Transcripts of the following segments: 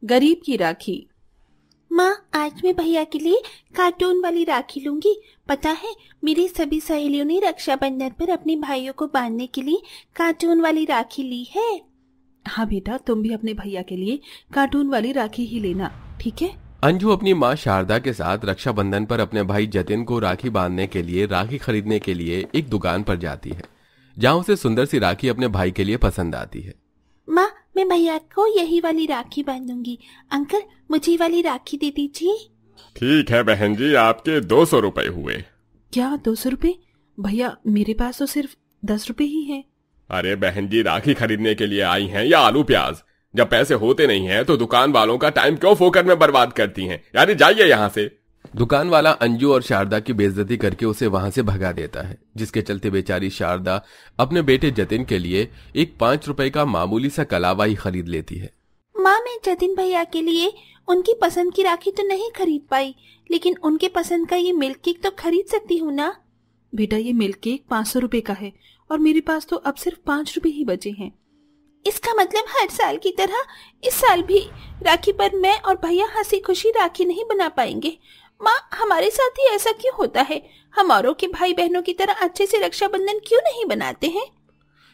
गरीब की राखी। माँ, आज मैं भैया के लिए कार्टून वाली राखी लूंगी। पता है, मेरी सभी सहेलियों ने रक्षाबंधन पर अपने भाइयों को बांधने के लिए कार्टून वाली राखी ली है। हाँ बेटा, तुम भी अपने भैया के लिए कार्टून वाली राखी ही लेना, ठीक है? अंजू अपनी माँ शारदा के साथ रक्षाबंधन पर अपने भाई जतिन को राखी बांधने के लिए राखी खरीदने के लिए एक दुकान पर जाती है, जहाँ उसे सुंदर सी राखी अपने भाई के लिए पसंद आती है। माँ, मैं भैया को यही वाली राखी बांधूंगी। अंकल, मुझे वाली राखी दे दीजिए। ठीक है बहन जी, आपके 200 रुपए हुए। क्या 200 रुपए? भैया, मेरे पास तो सिर्फ 10 रुपए ही है। अरे बहन जी, राखी खरीदने के लिए आई हैं या आलू प्याज? जब पैसे होते नहीं हैं तो दुकान वालों का टाइम क्यों फोकट में बर्बाद करती हैं? यानी जाइए यहाँ से। दुकान वाला अंजू और शारदा की बेइज्जती करके उसे वहां से भगा देता है, जिसके चलते बेचारी शारदा अपने बेटे जतिन के लिए एक 5 रुपए का मामूली सा कलावा ही खरीद लेती है। माँ, मैं जतिन भैया के लिए उनकी पसंद की राखी तो नहीं खरीद पाई, लेकिन उनके पसंद का ये मिल्क केक तो खरीद सकती हूँ ना? बेटा, ये मिल्क केक 500 रुपए का है और मेरे पास तो अब सिर्फ 5 रुपए ही बचे हैं। इसका मतलब हर साल की तरह इस साल भी राखी पर मैं और भैया हंसी खुशी राखी नहीं बना पाएंगे। माँ, हमारे साथ ही ऐसा क्यों होता है? हम औरों के भाई बहनों की तरह अच्छे से रक्षाबंधन क्यों नहीं बनाते हैं?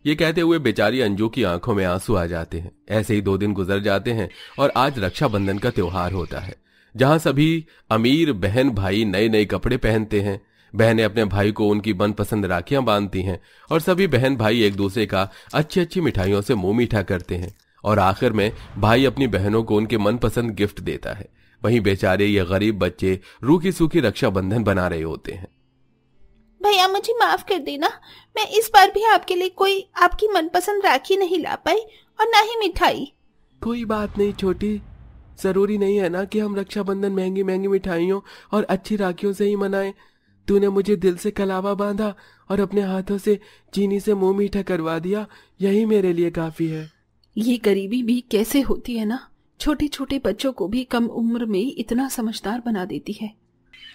ये कहते हुए बेचारी अंजू की आंखों में आंसू आ जाते हैं। ऐसे ही 2 दिन गुजर जाते हैं और आज रक्षाबंधन का त्योहार होता है, जहां सभी अमीर बहन भाई नए नए कपड़े पहनते हैं। बहनें अपने भाई को उनकी मनपसंद राखियां बांधती हैं और सभी बहन भाई एक दूसरे का अच्छी अच्छी मिठाइयों से मुंह मीठा करते हैं और आखिर में भाई अपनी बहनों को उनके मनपसंद गिफ्ट देता है। वहीं बेचारे ये गरीब बच्चे रूखी सूखी रक्षाबंधन बना रहे होते हैं। भैया, मुझे माफ कर देना, मैं इस बार भी आपके लिए कोई आपकी मनपसंद राखी नहीं ला पाई और ना ही मिठाई। कोई बात नहीं छोटी, जरूरी नहीं है ना कि हम रक्षाबंधन महंगी महंगी मिठाइयों और अच्छी राखियों से ही मनाएं। तूने मुझे दिल से कलावा बांधा और अपने हाथों से चीनी से मुंह मीठा करवा दिया, यही मेरे लिए काफी है। ये गरीबी भी कैसे होती है ना, छोटे छोटे बच्चों को भी कम उम्र में इतना समझदार बना देती है।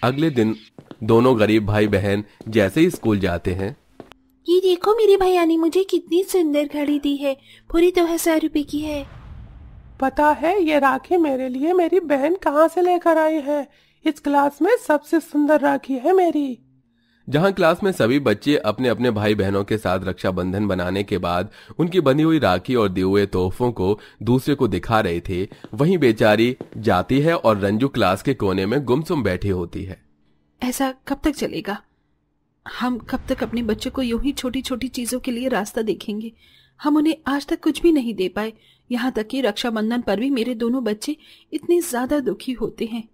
अगले दिन दोनों गरीब भाई बहन जैसे ही स्कूल जाते हैं, ये देखो, मेरे भैया ने मुझे कितनी सुंदर घड़ी दी है, पूरी 2000 रुपए की है। पता है, ये राखी मेरे लिए मेरी बहन कहाँ से लेकर आई है। इस क्लास में सबसे सुंदर राखी है मेरी। जहां क्लास में सभी बच्चे अपने अपने भाई बहनों के साथ रक्षाबंधन बनाने के बाद उनकी बनी हुई राखी और दिए हुए तोहफों को दूसरे को दिखा रहे थे, वहीं बेचारी जाती है और रंजू क्लास के कोने में गुमसुम बैठी होती है। ऐसा कब तक चलेगा? हम कब तक अपने बच्चों को यूं ही छोटी छोटी चीजों के लिए रास्ता देखेंगे? हम उन्हें आज तक कुछ भी नहीं दे पाए, यहाँ तक कि रक्षाबंधन पर भी मेरे दोनों बच्चे इतने ज्यादा दुखी होते हैं।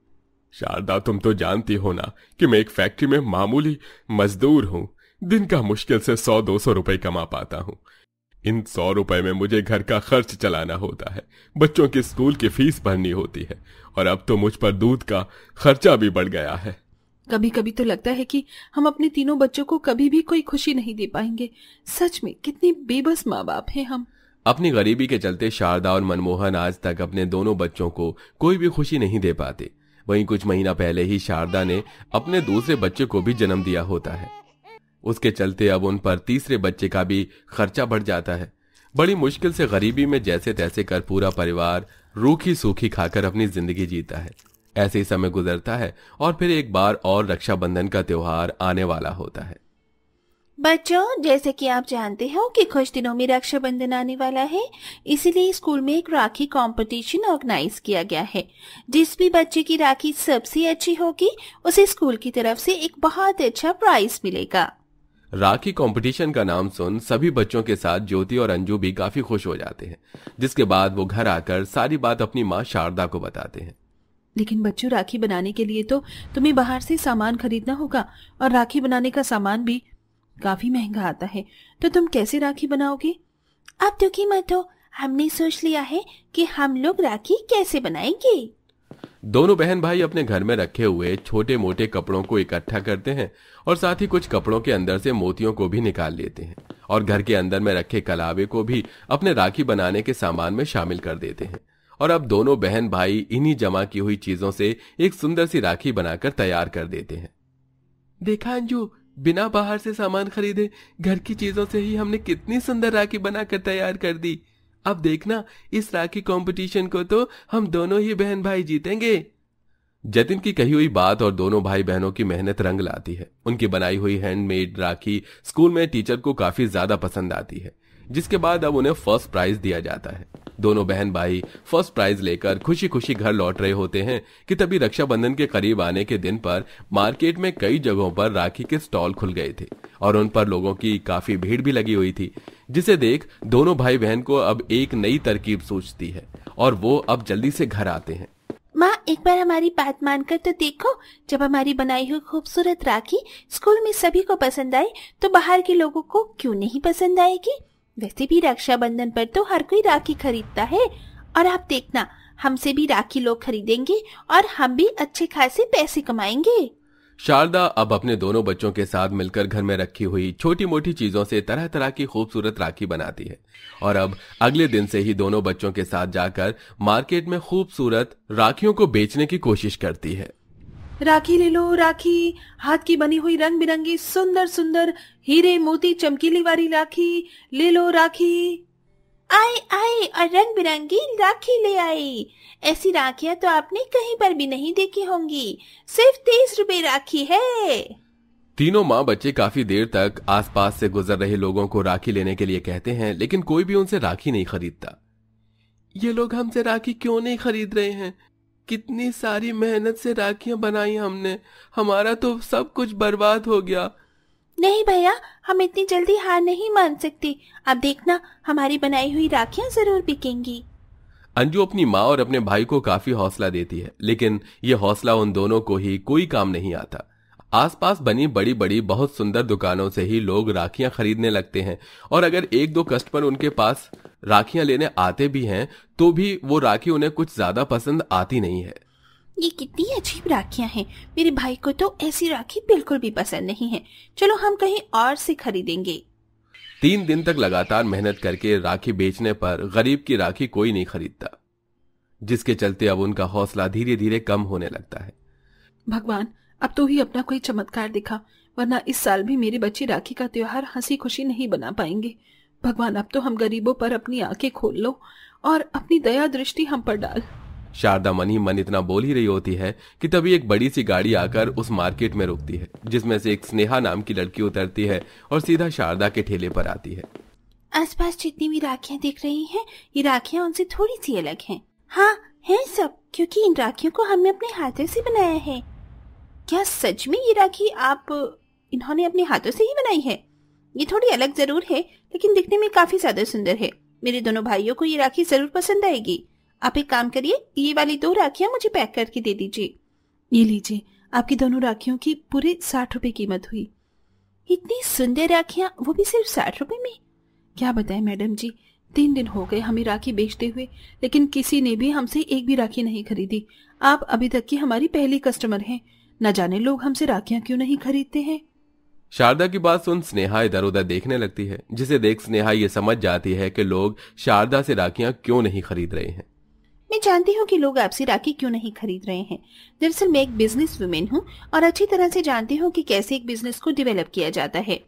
शारदा, तुम तो जानती हो ना कि मैं एक फैक्ट्री में मामूली मजदूर हूँ। दिन का मुश्किल से 100-200 रुपए कमा पाता हूँ। इन 100 रुपए में मुझे घर का खर्च चलाना होता है, बच्चों की स्कूल की फीस भरनी होती है और अब तो मुझ पर दूध का खर्चा भी बढ़ गया है। कभी कभी तो लगता है कि हम अपने तीनों बच्चों को कभी भी कोई खुशी नहीं दे पाएंगे। सच में कितने बेबस माँ बाप हैं हम। अपनी गरीबी के चलते शारदा और मनमोहन आज तक अपने दोनों बच्चों को कोई भी खुशी नहीं दे पाते। वहीं कुछ महीना पहले ही शारदा ने अपने दूसरे बच्चे को भी जन्म दिया होता है। उसके चलते अब उन पर तीसरे बच्चे का भी खर्चा बढ़ जाता है। बड़ी मुश्किल से गरीबी में जैसे तैसे कर पूरा परिवार रूखी सूखी खाकर अपनी जिंदगी जीता है। ऐसे ही समय गुजरता है और फिर एक बार और रक्षाबंधन का त्योहार आने वाला होता है। बच्चों, जैसे कि आप जानते हो कि कुछ दिनों में रक्षाबंधन आने वाला है, इसीलिए स्कूल में एक राखी कंपटीशन ऑर्गेनाइज किया गया है। जिस भी बच्चे की राखी सबसे अच्छी होगी उसे स्कूल की तरफ से एक बहुत अच्छा प्राइज मिलेगा। राखी कंपटीशन का नाम सुन सभी बच्चों के साथ ज्योति और अंजू भी काफी खुश हो जाते हैं, जिसके बाद वो घर आकर सारी बात अपनी माँ शारदा को बताते हैं। लेकिन बच्चों, राखी बनाने के लिए तो तुम्हें बाहर से सामान खरीदना होगा और राखी बनाने का सामान भी काफी महंगा आता है, तो तुम कैसे राखी बनाओगे? आप दुखी मत हो, हमने सोच लिया है कि हम लोग राखी कैसे बनाएंगे। दोनों बहन भाई अपने घर में रखे हुए छोटे मोटे कपड़ों को इकट्ठा करते हैं और साथ ही कुछ कपड़ों के अंदर से मोतियों को भी निकाल लेते हैं और घर के अंदर में रखे कलावे को भी अपने राखी बनाने के सामान में शामिल कर देते हैं। और अब दोनों बहन भाई इन्हीं जमा की हुई चीजों से एक सुंदर सी राखी बनाकर तैयार कर देते हैं। देखा अंजू, बिना बाहर से सामान खरीदे घर की चीजों से ही हमने कितनी सुंदर राखी बनाकर तैयार कर दी। अब देखना, इस राखी कंपटीशन को तो हम दोनों ही बहन भाई जीतेंगे। जतिन की कही हुई बात और दोनों भाई बहनों की मेहनत रंग लाती है। उनकी बनाई हुई हैंडमेड राखी स्कूल में टीचर को काफी ज्यादा पसंद आती है, जिसके बाद अब उन्हें फर्स्ट प्राइज दिया जाता है। दोनों बहन भाई फर्स्ट प्राइज लेकर खुशी खुशी घर लौट रहे होते हैं कि तभी रक्षाबंधन के करीब आने के दिन पर मार्केट में कई जगहों पर राखी के स्टॉल खुल गए थे और उन पर लोगों की काफी भीड़ भी लगी हुई थी, जिसे देख दोनों भाई बहन को अब एक नई तरकीब सूझती है और वो अब जल्दी से घर आते हैं। माँ, एक बार हमारी बात मानकर तो देखो, जब हमारी बनाई हुई खूबसूरत राखी स्कूल में सभी को पसंद आई तो बाहर के लोगों को क्यों नहीं पसंद आएगी। वैसे भी रक्षाबंधन पर तो हर कोई राखी खरीदता है और आप देखना, हमसे भी राखी लोग खरीदेंगे और हम भी अच्छे खासे पैसे कमाएंगे। शारदा अब अपने दोनों बच्चों के साथ मिलकर घर में रखी हुई छोटी मोटी चीजों से तरह तरह की खूबसूरत राखी बनाती है और अब अगले दिन से ही दोनों बच्चों के साथ जाकर मार्केट में खूबसूरत राखियों को बेचने की कोशिश करती है। राखी ले लो राखी, हाथ की बनी हुई रंग बिरंगी सुंदर सुंदर हीरे मोती चमकीली वाली राखी ले लो राखी। आई आई और रंग बिरंगी राखी ले आई। ऐसी राखियां तो आपने कहीं पर भी नहीं देखी होंगी, सिर्फ 30 रुपए राखी है। तीनों माँ बच्चे काफी देर तक आसपास से गुजर रहे लोगों को राखी लेने के लिए कहते हैं, लेकिन कोई भी उनसे राखी नहीं खरीदता। ये लोग हमसे राखी क्यों नहीं खरीद रहे हैं? कितनी सारी मेहनत से राखियां बनाई हमने, हमारा तो सब कुछ बर्बाद हो गया। नहीं भैया, हम इतनी जल्दी हार नहीं मान सकते। अब देखना, हमारी बनाई हुई राखियां जरूर बिकेंगी। अंजू अपनी माँ और अपने भाई को काफी हौसला देती है, लेकिन ये हौसला उन दोनों को ही कोई काम नहीं आता। आसपास बनी बड़ी बड़ी बहुत सुंदर दुकानों से ही लोग राखियां खरीदने लगते हैं और अगर एक दो कस्टमर उनके पास राखियां लेने आते भी हैं तो भी वो राखी उन्हें कुछ ज्यादा पसंद आती नहीं है। ये कितनी अजीब राखियां हैं, मेरे भाई को तो ऐसी राखी बिल्कुल भी पसंद नहीं है। चलो हम कहीं और से खरीदेंगे। 3 दिन तक लगातार मेहनत करके राखी बेचने पर गरीब की राखी कोई नहीं खरीदता, जिसके चलते अब उनका हौसला धीरे धीरे कम होने लगता है। भगवान, अब तो ही अपना कोई चमत्कार दिखा, वरना इस साल भी मेरे बच्चे राखी का त्योहार हंसी खुशी नहीं बना पाएंगे। भगवान, अब तो हम गरीबों पर अपनी आंखें खोल लो और अपनी दया दृष्टि हम पर डाल। शारदा मन ही मन इतना बोल ही रही होती है कि तभी एक बड़ी सी गाड़ी आकर उस मार्केट में रुकती है, जिसमें से एक स्नेहा नाम की लड़की उतरती है और सीधा शारदा के ठेले पर आती है। आसपास जितनी भी राखियां दिख रही हैं, ये राखियां उनसे थोड़ी सी अलग हैं। हाँ, है सब, क्योंकि इन राखियों को हमने अपने हाथों से बनाया है। क्या सच में ये राखी इन्होंने अपने हाथों से ही बनाई है? ये थोड़ी अलग जरूर है, लेकिन दिखने में काफी ज्यादा सुंदर है। मेरे दोनों भाइयों को ये राखी जरूर पसंद आएगी। आप एक काम करिए, ये वाली 2 राखियां मुझे पैक करके दे दीजिए। ये लीजिए, आपकी दोनों राखियों की पूरे 60 रुपए कीमत हुई। इतनी सुंदर राखियां, वो भी सिर्फ 60 रुपए में? क्या बताएं मैडम जी, 3 दिन हो गए हमें राखी बेचते हुए, लेकिन किसी ने भी हमसे एक भी राखी नहीं खरीदी। आप अभी तक की हमारी पहली कस्टमर हैं। न जाने लोग हमसे राखियां क्यों नहीं खरीदते हैं। शारदा की बात सुन स्नेहा इधर उधर देखने लगती है, जिसे देख स्नेहा ये समझ जाती है कि लोग शारदा से राखियां क्यों नहीं खरीद रहे हैं। मैं जानती हूँ कि लोग आपसे राखी क्यों नहीं खरीद रहे हैं। दरअसल मैं एक बिजनेस वुमेन हूँ और अच्छी तरह से जानती हूँ कि कैसे एक बिजनेस को डेवलप किया जाता है।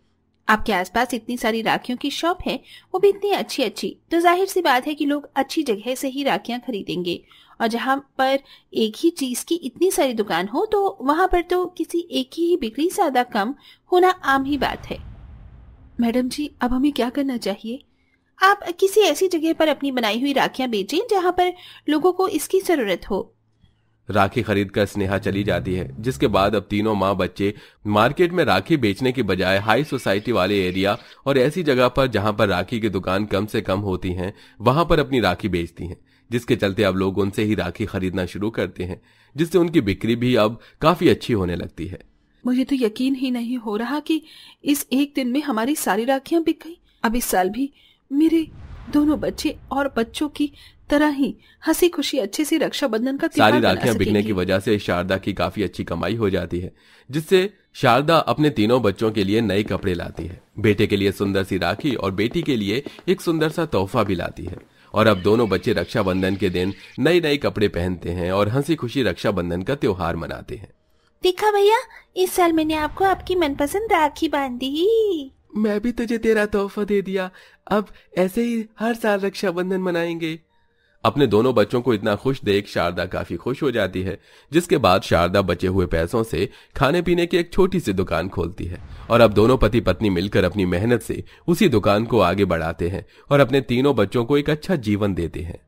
आपके आसपास इतनी सारी राखियों की शॉप है, वो भी इतनी अच्छी अच्छी, तो जाहिर सी बात है कि लोग अच्छी जगह से ही राखियां खरीदेंगे। और जहाँ पर एक ही चीज की इतनी सारी दुकान हो तो वहां पर तो किसी एक की ही बिक्री ज्यादा कम होना आम ही बात है। मैडम जी, अब हमें क्या करना चाहिए? आप किसी ऐसी जगह पर अपनी बनाई हुई राखियां बेचें जहां पर लोगों को इसकी जरूरत हो। राखी खरीदकर स्नेहा चली जाती है, जिसके बाद अब तीनों माँ बच्चे मार्केट में राखी बेचने की बजाय हाई सोसाइटी वाले एरिया और ऐसी जगह पर जहां पर राखी की दुकान कम से कम होती हैं वहां पर अपनी राखी बेचती हैं, जिसके चलते अब लोग उनसे ही राखी खरीदना शुरू करते हैं, जिससे उनकी बिक्री भी अब काफी अच्छी होने लगती है। मुझे तो यकीन ही नहीं हो रहा कि इस एक दिन में हमारी सारी राखियां बिक गई। अब इस साल भी मेरे दोनों बच्चे और बच्चों की तरह ही हंसी खुशी अच्छे से रक्षाबंधन का त्योहार सारी मना राखियां बिकने की वजह से शारदा की काफी अच्छी कमाई हो जाती है, जिससे शारदा अपने तीनों बच्चों के लिए नए कपड़े लाती है। बेटे के लिए सुंदर सी राखी और बेटी के लिए एक सुंदर सा तोहफा भी लाती है। और अब दोनों बच्चे रक्षाबंधन के दिन नए नए कपड़े पहनते हैं और हंसी खुशी रक्षाबंधन का त्योहार मनाते हैं। देखा भैया, इस साल मैंने आपको आपकी मनपसंद राखी बांध दी। मैं भी तुझे तेरा तोहफा दे दिया, अब ऐसे ही हर साल रक्षाबंधन मनाएंगे। अपने दोनों बच्चों को इतना खुश देख शारदा काफी खुश हो जाती है, जिसके बाद शारदा बचे हुए पैसों से खाने पीने की एक छोटी सी दुकान खोलती है और अब दोनों पति पत्नी मिलकर अपनी मेहनत से उसी दुकान को आगे बढ़ाते हैं और अपने तीनों बच्चों को एक अच्छा जीवन देते हैं।